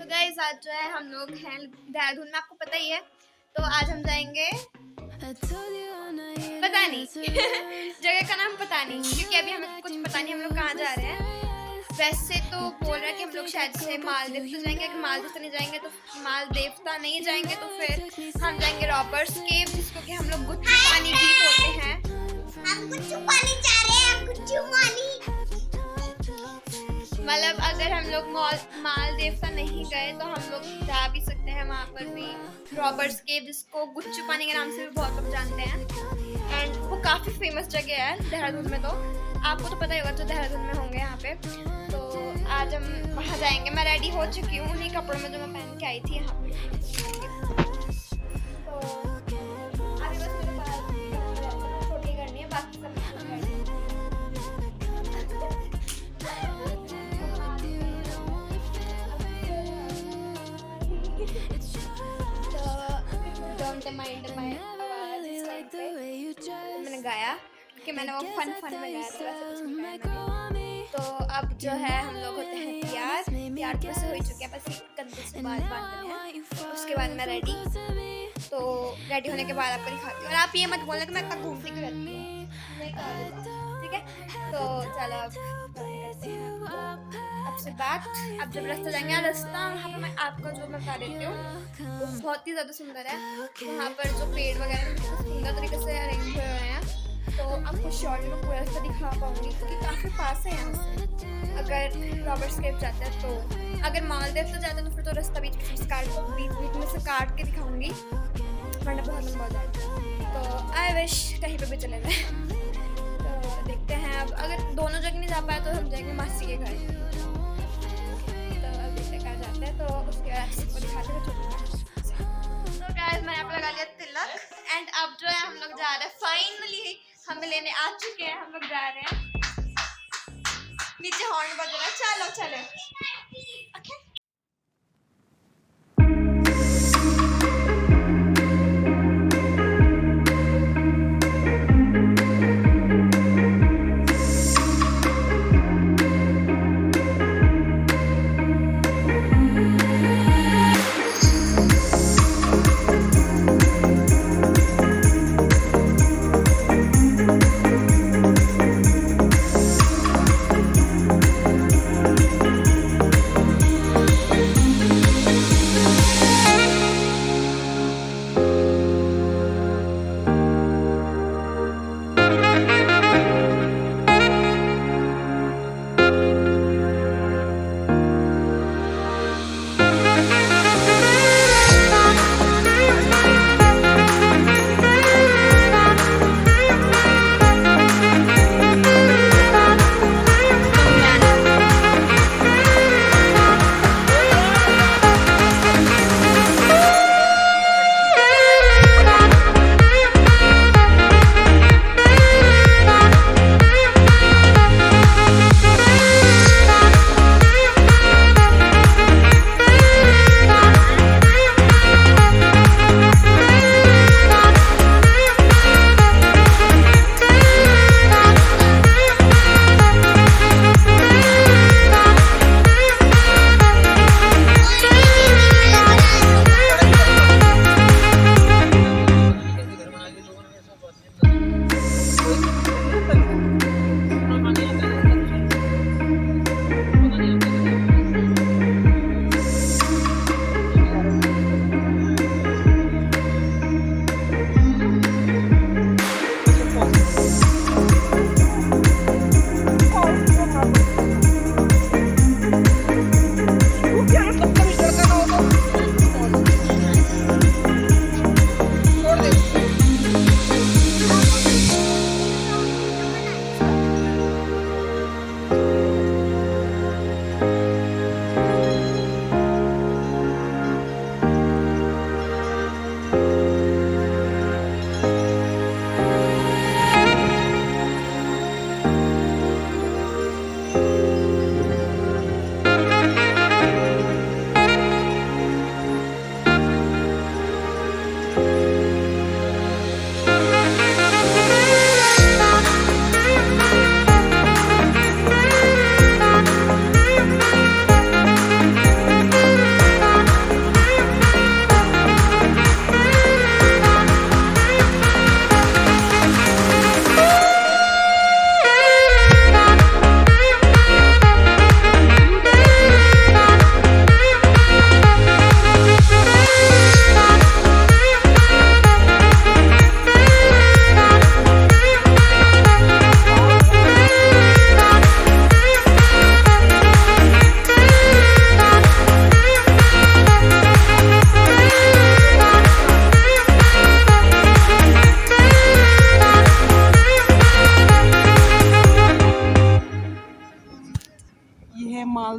तो गाइस आज जो है हम लोग हैं देहरादून में, आपको पता ही है। तो आज हम जाएंगे, पता नहीं जगह का नाम पता नहीं, क्योंकि अभी हमें कुछ पता नहीं हम लोग कहाँ जा रहे हैं। वैसे तो बोल रहा है कि हम लोग शायद से मालदीव तो जाएंगे, अगर मालदीव तो नहीं जाएंगे तो मालदेवता नहीं जाएंगे तो फिर हम जाएंगे रॉबर्ट्स केव, जिसको कि हम लोग गुच्चू पानी भी बोलते हैं। हम गुच्चू पानी जा रहे हैं, हम गुच्चू पानी। मतलब अगर हम लोग मालदेवता नहीं गए तो हम लोग जा भी सकते हैं वहाँ पर भी, रॉबर्ट्स केव, जिसको गुच्चू पानी के नाम से भी बहुत लोग जानते हैं। एंड वो काफ़ी फेमस जगह है देहरादून में, तो आपको तो पता ही होगा जो देहरादून में होंगे यहाँ पे। तो आज हम वहाँ जाएंगे। मैं रेडी हो चुकी हूँ उन्हीं कपड़ों में जो मैं पहन के आई थी यहाँ पे। तो अभी बस मेरे पास छोटी करनी है, बाकी सब मैंने गाया कि मैंने वो फन में गाया था। तो अब जो है हम लोग होते हैं तैयार तो से हो चुके हैं, बस एक कंधे से बाल बांधने हैं। उसके बाद मैं रेडी, तो रेडी होने के बाद आपको दिखाती हूँ। और आप ये मत बोलना कि मैं कब घूमती क्यों रहती हूँ, ठीक है। तो चलो अब करते हैं अब से बात। अब जब रास्ता जाएंगे, रास्ता मैं आपको जो मैं बता देती हूँ वो बहुत ही ज़्यादा सुंदर है। वहाँ पर जो पेड़ वगैरह सुंदर तरीके से अरेंज हुए हुए हैं, तो आपको शॉर्ट में पूरा रास्ता दिखा पाऊंगी क्योंकि काफ़ी पास है यहाँ से। अगर रॉबर्ट्स केव जाते हैं तो, अगर मालदीव तो जाते हैं तो फिर तो रास्ता बीच में से काट के दिखाऊंगी, वरना बहुत लंबा हो जाएगा। तो आई विश कहीं पे भी चले जाए। तो देखते हैं अब, अगर दोनों जगह नहीं जा पाए तो हम जाएंगे मासी के घर। तो अब देखते कहाँ जाते हैं, तो उसके बाद सबको दिखाते हुए। तो गाइस मैंने आप लगा लिया तिलक, एंड अब जो है हम लोग जा रहे हैं। फाइनली हमें लेने आ चुके हैं, हम लोग जा रहे हैं। नीचे हॉर्न बज रहा है, चलो चलो। ओके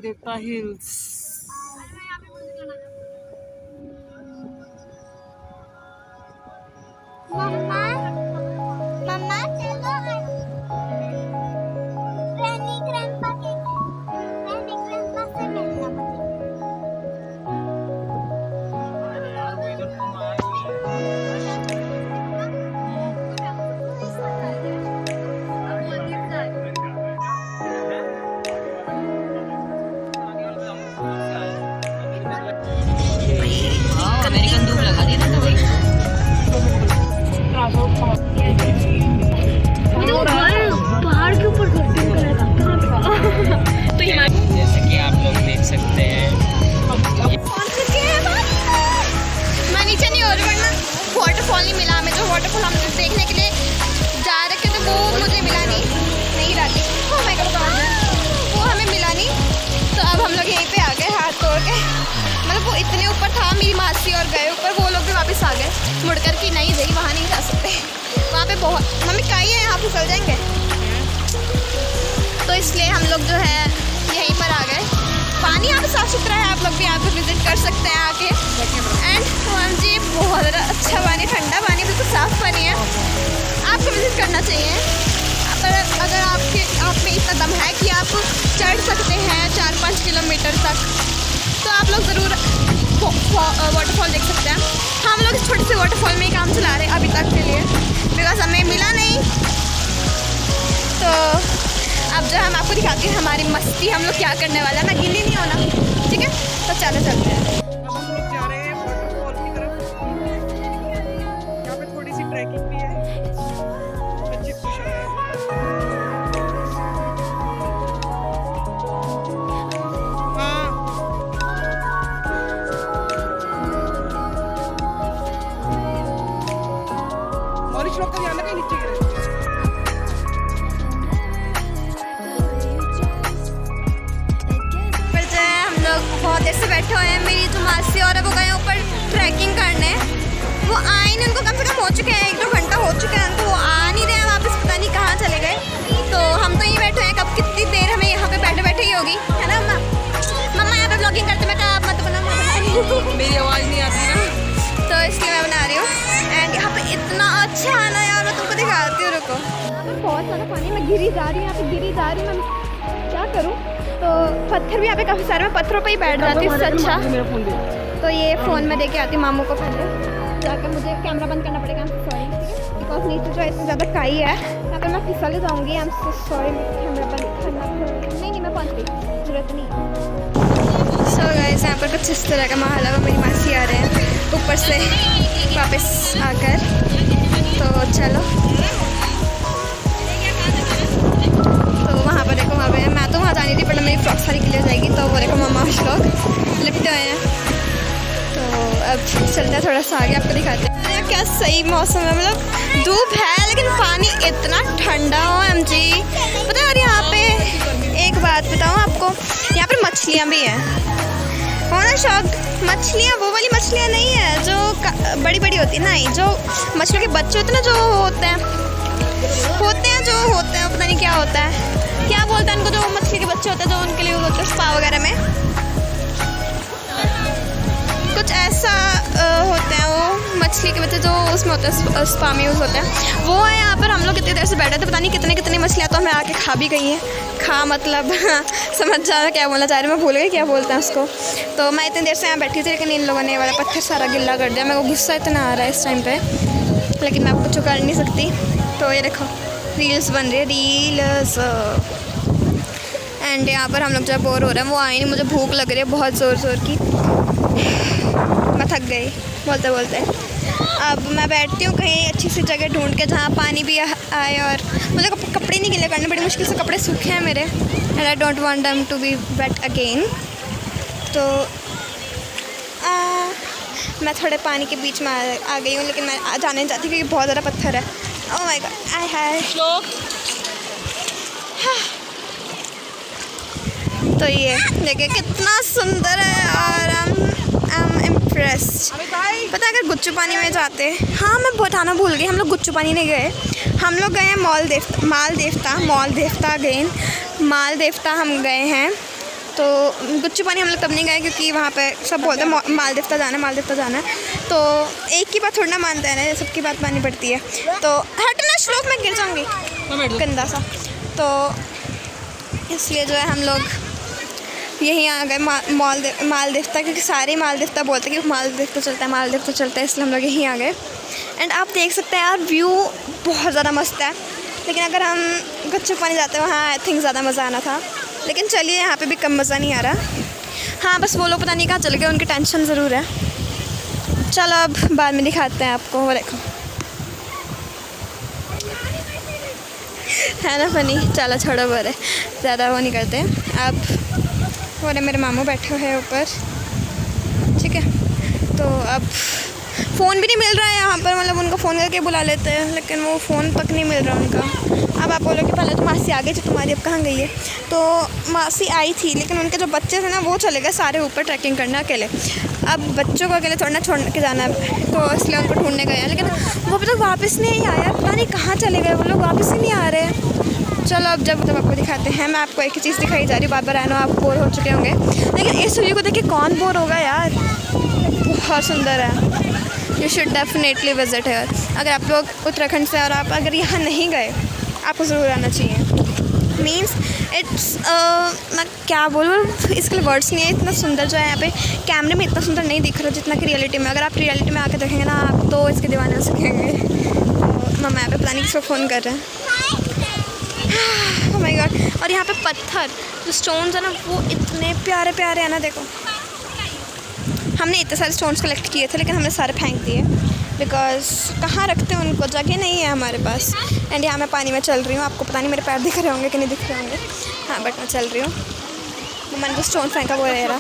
देवता हिल्स। मम्मा मम्मा चलो ग्रैनी ग्रैंडपा के ग्रैनी ग्रैंडपा से मिलना मुझे। अमेरिकन धूप लगा दी ना भाई। पहाड़ के ऊपर तो जैसे कि आप लोग देख सकते हैं मैं नीचे नहीं हो रही वरना वाटरफॉल नहीं मिला हमें। जो वाटरफॉल हम देखने के लिए जा रखे थे वो मुझे मिला नहीं राती वो हमें मिला नहीं। तो अब हम लोग यहीं पे आ गए हाथ तोड़ के। मतलब वो इतने ऊपर था, मेरी मासी और गए ऊपर, वो लोग भी वापस आ गए मुड़कर कि नहीं जाइए वहाँ नहीं जा सकते, वहाँ पे बहुत मम्मी कहीं है यहाँ फिसल जाएंगे। तो इसलिए हम लोग जो है यहीं पर आ गए। पानी यहाँ पे साफ़ सुथरा है, आप लोग भी यहाँ पे विजिट कर सकते हैं आके। एंड जी बहुत अच्छा पानी, ठंडा पानी, बिल्कुल साफ़ पानी है, आपको विजिट करना चाहिए। अगर आप में इतना दम है कि आप चढ़ सकते हैं 4-5 किलोमीटर तक तो आप लोग ज़रूर वाटरफॉल देख सकते हैं। हम लोग इस छोटे से वाटरफॉल में ही काम चला रहे हैं अभी तक के लिए, बिकॉज हमें मिला नहीं। तो अब जो हम आपको दिखाते हैं हमारी मस्ती, हम लोग क्या करने वाला है, ना गिल्ली नहीं होना, ठीक है। तो चलो चलते हैं। अब हम लोग जा रहे हैं वाटरफॉल की तरफ। यहाँ पे थोड़ी सी ट्रैकिंग भी है, बच्चे खुश हैं। हाँ मॉरिश लोग का ध्यान रखें नीचे गिरे। बहुत देर से बैठे हुए हैं, मेरी जो मासी और वो गए ऊपर ट्रैकिंग करने, वो आए नहीं, उनको कम से कम हो चुके हैं 1-2 घंटा हो चुके हैं उनको, वो आ नहीं रहे हैं वापस, पता नहीं कहाँ चले गए। तो हम तो यहीं बैठे हैं, कब कितनी देर हमें यहाँ पे बैठे बैठे ही होगी, है ना मम्मा यहाँ पे ब्लॉगिंग करते, मैं कहा आप मत बना, मेरी आवाज़ नहीं आती ना, तो इसलिए मैं बना रही हूँ। एंड यहाँ पे इतना अच्छा है ना यार, मैं तुमको दिखाती हूँ, रुको। यहाँ पर बहुत सारा पानी, मैं गिरी जा रही हूँ, यहाँ पे गिरी जा रही हूँ, मैं क्या करूँ। तो पत्थर भी यहाँ पे काफ़ी सारे, मैं पत्थरों पे ही बैठ जाती हूँ, इससे अच्छा। तो ये फ़ोन में देके आती हूँ मामू को, पहले जाकर मुझे कैमरा बंद करना पड़ेगा, सॉरी, बिकॉज नीचे जो इससे ज़्यादा खाई है, यहाँ पर मैं फिसल जाऊँगी, I am so sorry, camera बंद करना। नहीं मैं पहुँच गई, जरूरत नहीं। सो गाइस यहाँ पर कुछ इस तरह का माहौल है, वो मेरी मासी आ रहे हैं ऊपर से वापस आकर। तो चलो, तो वहाँ पर देखो, वहाँ पे मैं तो वहाँ जानी थी, पर मेरी फ्रॉक सारी क्लियर हो जाएगी। तो वो देखो मम्मा लोग लिपटे हुए हैं। तो अब चलते हैं थोड़ा सा आगे, आपको दिखाते हैं। अरे क्या सही मौसम है, मतलब धूप है लेकिन पानी इतना ठंडा हो MG, पता है। और यहाँ पे एक बात बताऊँ आपको, यहाँ पर मछलियाँ भी हैं, हो ना शौक। मछलियाँ वो वाली मछलियाँ नहीं है जो बड़ी बड़ी होती है, नहीं, जो मछलियों के बच्चे होते हैं ना, जो होते हैं पता नहीं क्या होता है, क्या बोलते हैं उनको, जो मछली के बच्चे होते हैं, जो उनके लिए होते हैं स्पा वगैरह में, कुछ ऐसा होते हैं वो मछली के बच्चे जो उसमें होते हैं, स्पा में यूज़ होते हैं। वो है यहाँ पर। हम लोग कितनी देर से बैठे थे, पता नहीं कितनी मछलियाँ तो हमें आके खा भी गई हैं। खा मतलब समझ जाना क्या बोलना चाह रही, मैं भूल गई क्या बोलते हैं उसको। तो मैं इतनी देर से यहाँ बैठी थी, लेकिन इन लोगों ने ये वाला पत्थर सारा गिल्ला कर दिया। मेरे को गुस्सा इतना आ रहा है इस टाइम पर, लेकिन मैं कुछ कर नहीं सकती। तो ये देखो रील्स बन रही है, रील्स। एंड यहाँ पर हम लोग जब बोर हो रहे हैं, वो आए नहीं, मुझे भूख लग रही है बहुत ज़ोर की, मैं थक गई बोलते बोलते। अब मैं बैठती हूँ कहीं अच्छी सी जगह ढूंढ के जहाँ पानी भी आए, और मुझे कपड़े नहीं गीले करने, बड़ी मुश्किल से कपड़े सूखे हैं मेरे, and I don't want them to be wet again. तो मैं थोड़े पानी के बीच में आ गई हूँ, लेकिन मैं जाना नहीं चाहती क्योंकि बहुत ज़्यादा पत्थर है। ओह माय गॉड, आई है श्लोक। तो ये देखिए कितना सुंदर है, और आई एम इम्प्रेस्ड। पता है अगर गुच्चू पानी में जाते, हाँ मैं बताना भूल गई, हम लोग गुच्चू पानी नहीं गए, हम लोग गए हैं माल देवता हम गए हैं। तो गुच्चू पानी हम लोग तब नहीं गए क्योंकि वहाँ पे सब बोलते हैं मालदीव जाना है। तो एक की बात थोड़ी ना मानते हैं ना, सबकी बात माननी पड़ती है। तो हटना श्लोक, मैं गिर जाऊँगी गंदा सा। तो इसलिए जो है हम लोग यहीं आ गए मालदीव, क्योंकि सारे मालदीव बोलते हैं कि मालदीव तो चलता है, इसलिए हम लोग यहीं आ गए। एंड आप देख सकते हैं यार, व्यू बहुत ज़्यादा मस्त है। लेकिन अगर हम गुच्चू पानी जाते हैं वहाँ आई थिंक ज़्यादा मज़ा आना था, लेकिन चलिए यहाँ पे भी कम मज़ा नहीं आ रहा। हाँ बस वो लोग पता नहीं कहाँ चले गए, उनकी टेंशन ज़रूर है। चलो अब बाद में दिखाते हैं आपको। वो देखो है ना फनी। चलो छोड़ो, बोरे ज़्यादा वो नहीं करते। अब बोरे मेरे मामू बैठे हुए हैं ऊपर, ठीक है। तो अब फ़ोन भी नहीं मिल रहा है यहाँ पर, मतलब उनको फ़ोन करके बुला लेते हैं लेकिन वो फ़ोन तक नहीं मिल रहा उनका। अब आप बोलो कि पहले तो मासी आ गई थी तुम्हारी, अब कहाँ गई है? तो मासी आई थी लेकिन उनके जो बच्चे थे ना वो चले गए सारे ऊपर ट्रैकिंग करने अकेले। अब बच्चों को अकेले थोड़ा ना छोड़ के जाना है, तो इसलिए उनको ढूंढने गए हैं। लेकिन वो अभी तक वापस नहीं आया, पता नहीं कहाँ चले गए वो लोग, वापस ही नहीं आ रहे। चलो अब जब आपको दिखाते हैं। मैं आपको एक ही चीज़ दिखाई जा रही, बार बार आना, आप बोर हो चुके होंगे। लेकिन इस व्यू को देख के कौन बोर होगा यार, बहुत सुंदर है। यू शुड डेफिनेटली विजिट है। अगर आप लोग उत्तराखंड से और आप अगर यहाँ नहीं गए, आपको ज़रूर आना चाहिए। मीन्स इट्स मैं क्या बोलूँ, इसके लिए वर्ड्स नहीं है। इतना सुंदर जो है यहाँ पे, कैमरे में इतना सुंदर नहीं दिख रहा जितना कि रियलिटी में। अगर आप रियलिटी में आके देखेंगे ना, आप तो इसके दीवाने हो सकेंगे। तो मम्मा यहाँ पे पता नहीं किसको फ़ोन कर रहे हैं। Oh my God. और यहाँ पे पत्थर जो स्टोन्स है ना, वो इतने प्यारे प्यारे हैं ना। देखो हमने इतने सारे स्टोन्स कलेक्ट किए थे लेकिन हमने सारे फेंक दिए, बिकॉज कहाँ रखते हैं उनको, जगह नहीं है हमारे पास। एंड यहाँ मैं पानी में चल रही हूँ, आपको पता नहीं मेरे पैर दिख रहे होंगे कि नहीं दिख रहे होंगे। हाँ बट मैं चल रही हूँ। तो मैंने जो स्टोन फेंका वो रह रहा,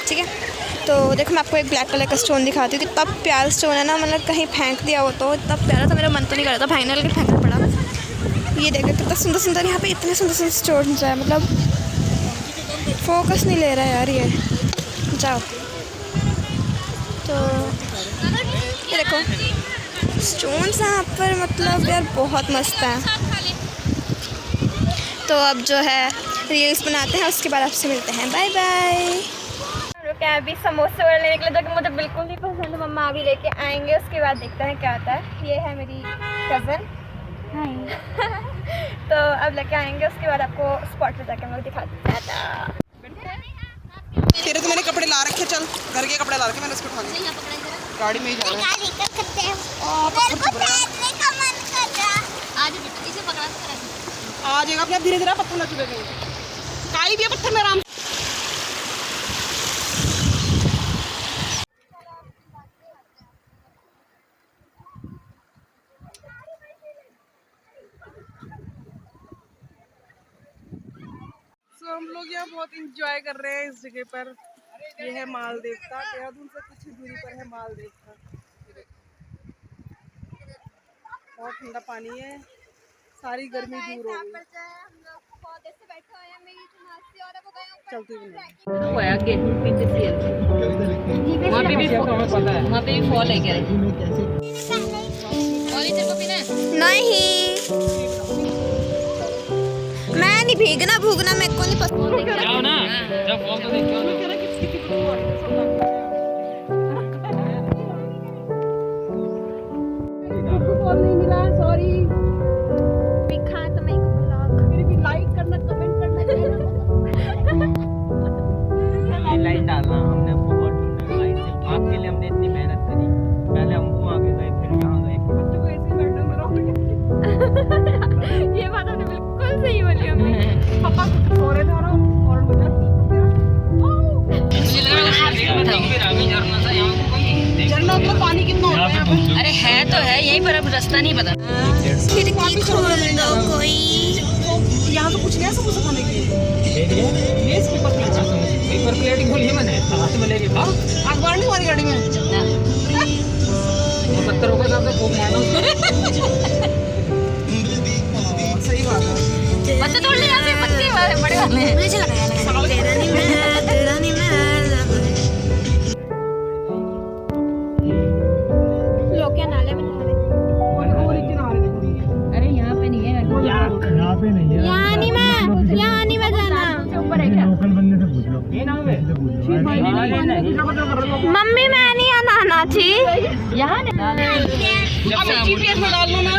ठीक है। तो देखो मैं आपको एक ब्लैक कलर का स्टोन दिखाती हूँ, कितना प्यारा स्टोन है ना। मतलब कहीं फेंक दिया हो तो इतना प्यारा था, मेरा मन तो नहीं कर रहा था फेंकने, लेकिन फेंकना पड़ा। ये देखो कितना सुंदर सुंदर यहाँ पे इतने सुंदर सुंदर स्टोन है, मतलब फोकस नहीं ले रहा है यार ये। जाओ तो ये देखो स्टोन्स यहाँ पर, मतलब यार बहुत मस्त है। तो अब जो है रील्स बनाते हैं, उसके बाद आपसे मिलते हैं। Bye bye. हम लोग क्या अभी समोसे वाले लेने के लिए, जो कि मुझे बिल्कुल नहीं पसंद है। मम्मा अभी लेके आएंगे, उसके बाद देखते हैं क्या आता है। ये है मेरी कज़न। तो अब लेके आएंगे, उसके बाद आपको स्पॉट पे जाके हम लोग दिखाते हैं। तेरे तो मैंने कपड़े ला रखे, चल घर के कपड़े ला रखे, मैंने उसको उठा लिया। गाड़ी में ही जाना है। आ जाएगा अपने, धीरे धीरे पत्थर ना चुभेगा। काई भी है पत्थर में आराम। तो हम लोग यहाँ बहुत इंजॉय कर रहे हैं इस जगह पर। ये है मालदेवता, देहरादून से कुछ ही दूरी पर है मालदेवता। बहुत ठंडा पानी है, सारी गर्मी दूर हो गई। चलती भी फॉल है क्या? नहीं मैं नहीं भीगना भूगना, मेरे को नहीं पसंद। जाओ ना, जब फॉल तो देखो ना। फॉल नहीं मिला, सॉरी। दिखा तो मैं को ब्लॉग फिर भी लाइक करना, कमेंट करना। लाइक डालना, हमने बहुत लाइक आपके लिए हमने इतनी मेहनत करी। पहले हम वहाँ आगे गए, फिर यहाँ गए। बच्चों को ऐसे बैठना मरो। ये बात आपने बिल्कुल सही बोली हमें। पापा कुछ सो रहे थे और मुझे मुझे लग रहा है झरना था यहाँ को कोई। झरना तो पानी कितना होता है यहाँ पे? अरे है तो है यहीं पर, अब रास्ता नहीं पता। खिड़की खोल दो कोई। यहाँ तो कुछ नहीं है समोसा खाने के लिए। पेपर प्लेटिंग खोली है मैंने, हाथ में लेके। हाँ अखबार नहीं हमारी गाड़ी में। पत्थरों के साथ फूंक मारना। सही बात है। पत्ते तोड़ ले जाते, पत्ते बड़े वाले मुझे लगाया तेरा नहीं मैं, तेरा नहीं मैं। लोग क्या नाले में नहा रहे? अरे यहाँ पे नहीं है, यहाँ पे नहीं है, यहाँ नहीं मैं जाना। मम्मी मैं नहीं आना छी अब जीपीएस में डाल लो ना।